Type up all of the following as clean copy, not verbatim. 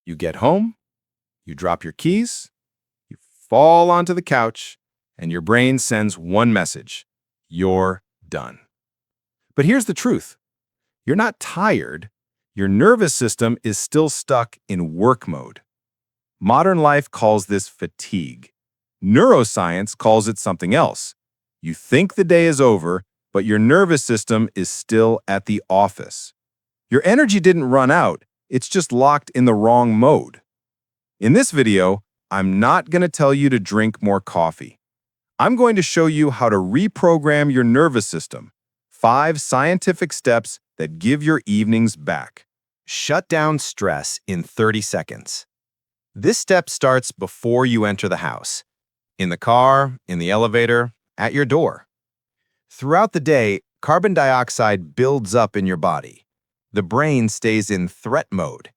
You get home, you drop your keys, you fall onto the couch, and your brain sends one message: you're done. But here's the truth. You're not tired. Your nervous system is still stuck in work mode. Modern life calls this fatigue. Neuroscience calls it something else. You think the day is over, but your nervous system is still at the office. Your energy didn't run out, it's just locked in the wrong mode. In this video, I'm not going to tell you to drink more coffee. I'm going to show you how to reprogram your nervous system. 5 scientific steps that give your evenings back. Shut down stress in 30 seconds. This step starts before you enter the house. In the car, in the elevator, at your door. Throughout the day, carbon dioxide builds up in your body. The brain stays in threat mode.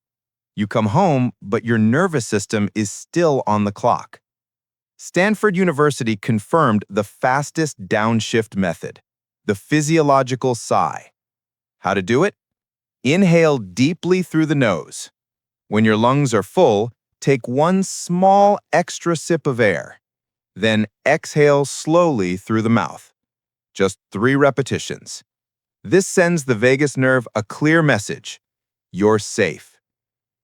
You come home, but your nervous system is still on the clock. Stanford University confirmed the fastest downshift method, the physiological sigh. How to do it? Inhale deeply through the nose. When your lungs are full, take one small extra sip of air. Then exhale slowly through the mouth. Just 3 repetitions. This sends the vagus nerve a clear message. You're safe.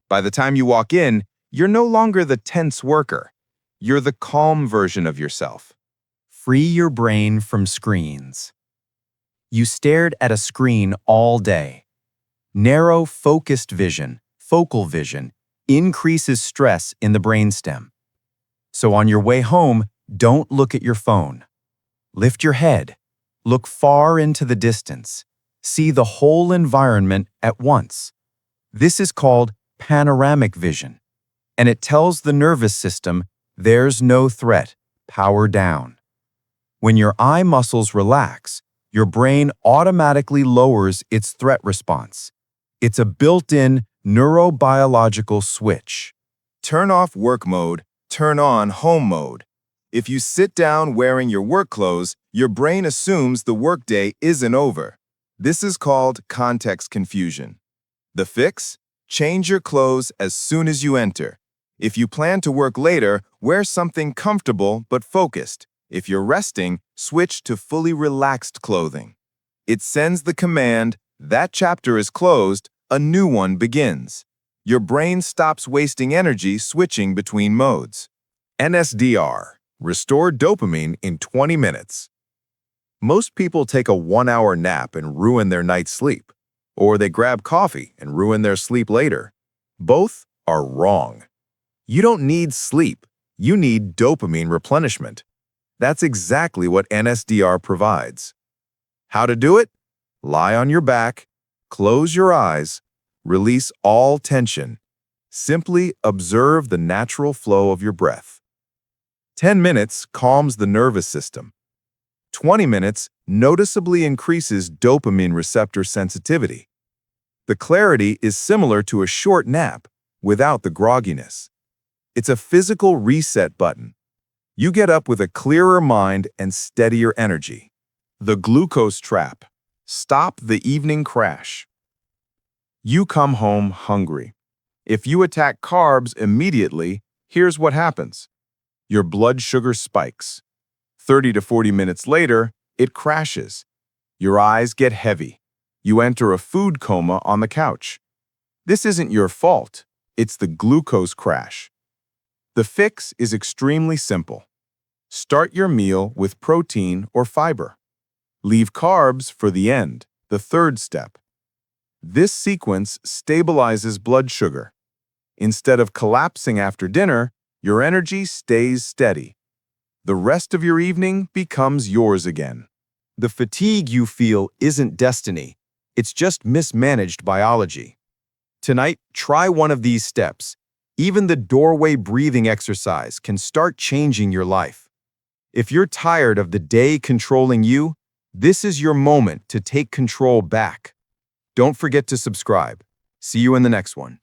By the time you walk in, you're no longer the tense worker. You're the calm version of yourself. Free your brain from screens. You stared at a screen all day. Narrow, focused vision, focal vision, increases stress in the brainstem. So on your way home, don't look at your phone. Lift your head. Look far into the distance. See the whole environment at once. This is called panoramic vision, and it tells the nervous system there's no threat, power down. When your eye muscles relax, your brain automatically lowers its threat response. It's a built-in neurobiological switch. Turn off work mode, turn on home mode. If you sit down wearing your work clothes, your brain assumes the workday isn't over. This is called context confusion. The fix? Change your clothes as soon as you enter. If you plan to work later, wear something comfortable but focused. If you're resting, switch to fully relaxed clothing. It sends the command, that chapter is closed, a new one begins. Your brain stops wasting energy switching between modes. NSDR. Restore dopamine in 20 minutes. Most people take a 1-hour nap and ruin their night's sleep, or they grab coffee and ruin their sleep later. Both are wrong. You don't need sleep, you need dopamine replenishment. That's exactly what NSDR provides. How to do it? Lie on your back, close your eyes, release all tension. Simply observe the natural flow of your breath. 10 minutes calms the nervous system. 20 minutes noticeably increases dopamine receptor sensitivity. The clarity is similar to a short nap without the grogginess. It's a physical reset button. You get up with a clearer mind and steadier energy. The glucose trap. Stop the evening crash. You come home hungry. If you attack carbs immediately, here's what happens. Your blood sugar spikes. 30 to 40 minutes later, it crashes. Your eyes get heavy. You enter a food coma on the couch. This isn't your fault. It's the glucose crash. The fix is extremely simple. Start your meal with protein or fiber. Leave carbs for the end, the 3rd step. This sequence stabilizes blood sugar. Instead of collapsing after dinner, your energy stays steady. The rest of your evening becomes yours again. The fatigue you feel isn't destiny. It's just mismanaged biology. Tonight, try one of these steps. Even the doorway breathing exercise can start changing your life. If you're tired of the day controlling you, this is your moment to take control back. Don't forget to subscribe. See you in the next one.